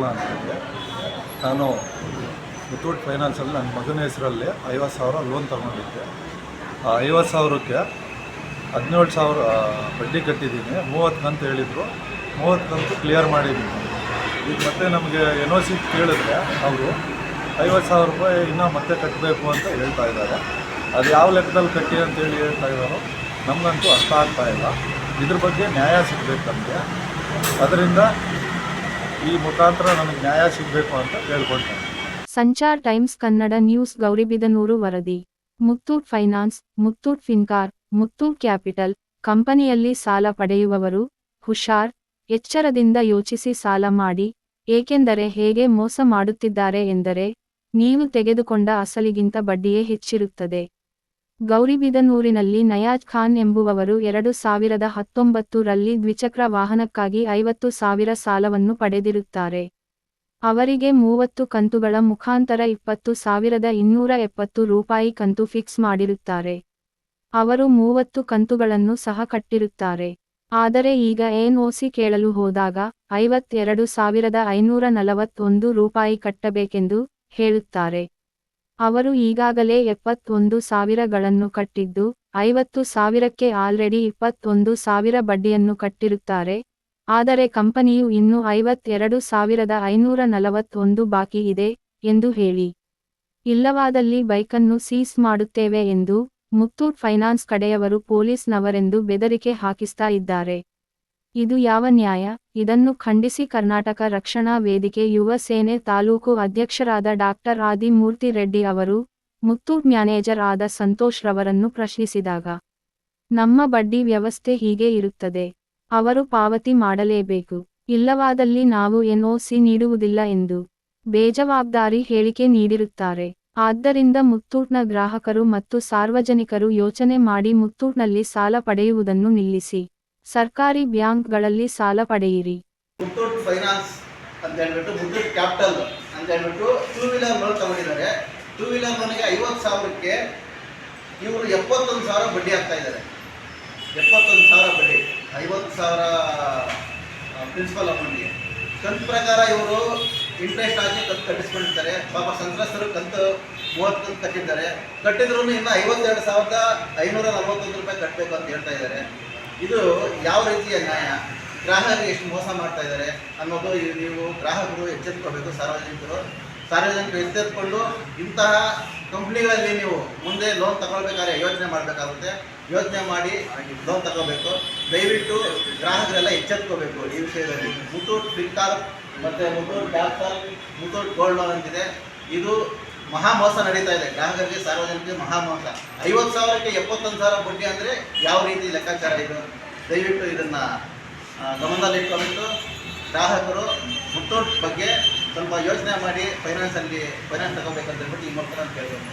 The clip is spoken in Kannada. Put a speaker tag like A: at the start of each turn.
A: ಪ್ರಫುಲ್ಲ ಅಂತೇಳಿ. ನಾನು ಮುತ್ತೂಟ್ ಫೈನಾನ್ಸಲ್ಲಿ ನನ್ನ ಮಗನ ಹೆಸರಲ್ಲಿ 50,000 ಲೋನ್ ತೊಗೊಂಡಿದ್ದೆ. ಆ 50,000ಕ್ಕೆ 17,000 ಬಡ್ಡಿ ಕಟ್ಟಿದ್ದೀನಿ. 30 ಕಂತು ಹೇಳಿದರು, 30 ಕಂತು ಕ್ಲಿಯರ್ ಮಾಡಿದ್ದೀನಿ. ಈಗ ಮತ್ತೆ ನಮಗೆ NOC ಕೇಳಿದ್ರೆ ಅವರು 50,000 ರೂಪಾಯಿ ಇನ್ನೂ ಮತ್ತೆ ಕಟ್ಟಬೇಕು ಅಂತ ಹೇಳ್ತಾ ಇದ್ದಾರೆ. ಅದು ಯಾವ ಲೆಕ್ಕದಲ್ಲಿ ಕಟ್ಟಿ ಅಂತೇಳಿ ಹೇಳ್ತಾ ಇದ್ದಾರೋ ನಮಗಂತೂ ಅರ್ಥ ಆಗ್ತಾ ಇಲ್ಲ. ಇದ್ರ ಬಗ್ಗೆ ನ್ಯಾಯ ಸಿಗಬೇಕು ನಮಗೆ. ಅದರಿಂದ ಈ ಮುಖಾಂತರ ನಮಗೆ ನ್ಯಾಯ ಸಿಗಬೇಕು ಅಂತ ಕೇಳ್ಕೊಳ್ತೇನೆ.
B: ಸಂಚಾರ್ ಟೈಮ್ಸ್ ಕನ್ನಡ ನ್ಯೂಸ್ ಗೌರಿಬಿದನೂರು ವರದಿ. ಮುತ್ತೂಟ್ ಫೈನಾನ್ಸ್, ಮುತ್ತೂಟ್ ಫಿನ್ಕಾರ್, ಮುತ್ತೂಟ್ ಕ್ಯಾಪಿಟಲ್ ಕಂಪನಿಯಲ್ಲಿ ಸಾಲ ಪಡೆಯುವವರು ಹುಷಾರ್, ಎಚ್ಚರದಿಂದ ಯೋಚಿಸಿ ಸಾಲ ಮಾಡಿ. ಏಕೆಂದರೆ ಹೇಗೆ ಮೋಸ ಮಾಡುತ್ತಿದ್ದಾರೆ ಎಂದರೆ ನೀವು ತೆಗೆದುಕೊಂಡ ಅಸಲಿಗಿಂತ ಬಡ್ಡಿಯೇ ಹೆಚ್ಚಿರುತ್ತದೆ. ಗೌರಿಬಿದನೂರಿನಲ್ಲಿ ನಯಾಜ್ ಖಾನ್ ಎಂಬುವವರು 2019ರಲ್ಲಿ ದ್ವಿಚಕ್ರ ವಾಹನಕ್ಕಾಗಿ 50,000 ಸಾಲವನ್ನು ಪಡೆದಿರುತ್ತಾರೆ. ಅವರಿಗೆ 30 ಕಂತುಗಳ ಮುಖಾಂತರ 20,270 ರೂಪಾಯಿ ಕಂತು ಫಿಕ್ಸ್ ಮಾಡಿರುತ್ತಾರೆ. ಅವರು 30 ಕಂತುಗಳನ್ನು ಸಹ ಕಟ್ಟಿರುತ್ತಾರೆ. ಆದರೆ ಈಗ NOC ಕೇಳಲು ಹೋದಾಗ 52,541 ರೂಪಾಯಿ ಕಟ್ಟಬೇಕೆಂದು ಹೇಳುತ್ತಾರೆ. ಅವರು ಈಗಾಗಲೇ 71,000ಗಳನ್ನು ಕಟ್ಟಿದ್ದು 50,000ಕ್ಕೆ ಆಲ್ರೆಡಿ 21,000 ಬಡ್ಡಿಯನ್ನು ಕಟ್ಟಿರುತ್ತಾರೆ. ಆದರೆ ಕಂಪನಿಯು ಇನ್ನೂ 52,541 ಬಾಕಿ ಇದೆ ಎಂದು ಹೇಳಿ. ಇಲ್ಲವಾದಲ್ಲಿ ಬೈಕನ್ನು ಸೀಸ್ ಮಾಡುತ್ತೇವೆ ಎಂದು ಮುತ್ತೂಟ್ ಫೈನಾನ್ಸ್ ಕಡೆಯವರು ಪೊಲೀಸ್ನವರೆಂದು ಬೆದರಿಕೆ ಹಾಕಿಸ್ತಾ ಇದ್ದಾರೆ. ಇದು ಯಾವ ನ್ಯಾಯ? ಇದನ್ನು ಖಂಡಿಸಿ ಕರ್ನಾಟಕ ರಕ್ಷಣಾ ವೇದಿಕೆ ಯುವ ಸೇನೆ ತಾಲೂಕು ಅಧ್ಯಕ್ಷರಾದ ಡಾಕ್ಟರ್ ಆದಿಮೂರ್ತಿ ರೆಡ್ಡಿ ಅವರು ಮುತ್ತೂಟ್ ಮ್ಯಾನೇಜರ್ ಆದ ಸಂತೋಷ್ ರವರನ್ನು ಪ್ರಶ್ನಿಸಿದಾಗ, ನಮ್ಮ ಬಡ್ಡಿ ವ್ಯವಸ್ಥೆ ಹೀಗೆ ಇರುತ್ತದೆ, ಅವರು ಪಾವತಿ ಮಾಡಲೇಬೇಕು, ಇಲ್ಲವಾದಲ್ಲಿ ನಾವು NOC ನೀಡುವುದಿಲ್ಲ ಎಂದು ಬೇಜವಾಬ್ದಾರಿ ಹೇಳಿಕೆ ನೀಡಿರುತ್ತಾರೆ. ಆದ್ದರಿಂದ ಮುತ್ತೂಟ್ನ ಗ್ರಾಹಕರು ಮತ್ತು ಸಾರ್ವಜನಿಕರು ಯೋಚನೆ ಮಾಡಿ ಮುತ್ತೂಟ್ನಲ್ಲಿ ಸಾಲ ಪಡೆಯುವುದನ್ನು ನಿಲ್ಲಿಸಿ. ಸರ್ಕಾರಿ ಬ್ಯಾಂಕ್ಗಳಲ್ಲಿ ಸಾಲ ಪಡೆಯಿರಿ.
C: ಮುತ್ತೂಟ್ ಫೈನಾನ್ಸ್ ಅಂತ ಹೇಳ್ಬಿಟ್ಟು ಮುತ್ತೂಟ್ ಕ್ಯಾಪಿಟಲ್ ಅಂತ ಹೇಳ್ಬಿಟ್ಟು 2 ವೀಲರ್ ಲೋನ್ ತಗೊಂಡಿದ್ದಾರೆ. 2 ವೀಲರ್ ಲೋನಿಗೆ 50,000ಕ್ಕೆ ಇವರು 71,000 ಬಡ್ಡಿ ಹಾಕ್ತಾ ಇದ್ದಾರೆ. 71,000 ಬಡ್ಡಿ, 50,000 ಪ್ರಿನ್ಸಿಪಲ್ ಅಮೌಂಟ್ಗೆ. ಕಂತು ಪ್ರಕಾರ ಇವರು ಇಂಟ್ರೆಸ್ಟ್ ಹಾಕಿ ಕಂತು ಕಟ್ಟಿಸ್ಕೊಂಡಿರ್ತಾರೆ. ಪಾಪ ಸಂತ್ರಸ್ತರು ಕಂತು 30 ಕಂತು ಕಟ್ಟಿದ್ದಾರೆ. ಕಟ್ಟಿದ್ರು ಇನ್ನು 52,541 ರೂಪಾಯಿ ಕಟ್ಟಬೇಕು ಅಂತ ಹೇಳ್ತಾ ಇದ್ದಾರೆ. ಇದು ಯಾವ ರೀತಿಯ ನ್ಯಾಯ? ಗ್ರಾಹಕರಿಗೆ ಎಷ್ಟು ಮೋಸ ಮಾಡ್ತಾ ಇದ್ದಾರೆ ಅನ್ನೋದು ನೀವು ಗ್ರಾಹಕರು ಎಚ್ಚೆತ್ತುಕೋಬೇಕು. ಸಾರ್ವಜನಿಕರು ಎಚ್ಚೆತ್ತುಕೊಂಡು ಇಂತಹ ಕಂಪ್ನಿಗಳಲ್ಲಿ ನೀವು ಮುಂದೆ ಲೋನ್ ತಗೊಳ್ಬೇಕಾದ್ರೆ ಯೋಚನೆ ಮಾಡಬೇಕಾಗುತ್ತೆ. ಯೋಚನೆ ಮಾಡಿ ಲೋನ್ ತಗೋಬೇಕು. ದಯವಿಟ್ಟು ಗ್ರಾಹಕರೆಲ್ಲ ಎಚ್ಚೆತ್ತುಕೋಬೇಕು ಈ ವಿಷಯದಲ್ಲಿ. ಮುತ್ತೂಟ್ ಫಿನ್ಕಾರ್ ಮತ್ತು Muthoot capital, Muthoot gold loan ಅಂತಿದೆ. ಇದು ಮಹಾ ಮೋಸ ನಡೀತಾ ಇದೆ. ಗ್ರಾಹಕರಿಗೆ, ಸಾರ್ವಜನಿಕರಿಗೆ ಮಹಾ ಮೋಸ. 50,000ಕ್ಕೆ 71,000 ಬಡ್ಡಿ ಅಂದರೆ ಯಾವ ರೀತಿ ಲೆಕ್ಕಾಚಾರ ಇದು? ದಯವಿಟ್ಟು ಇದನ್ನು ಗಮನದಲ್ಲಿಟ್ಕೊಂಡು ಗ್ರಾಹಕರು ಮುತ್ತೂಟ್ ಬಗ್ಗೆ ಸ್ವಲ್ಪ ಯೋಚನೆ ಮಾಡಿ ಫೈನಾನ್ಸ್ ತಗೋಬೇಕಂತ ಹೇಳ್ಬಿಟ್ಟು ಈ ಮೊತ್ತ ನಾನು ಕೇಳ್ತೀನಿ.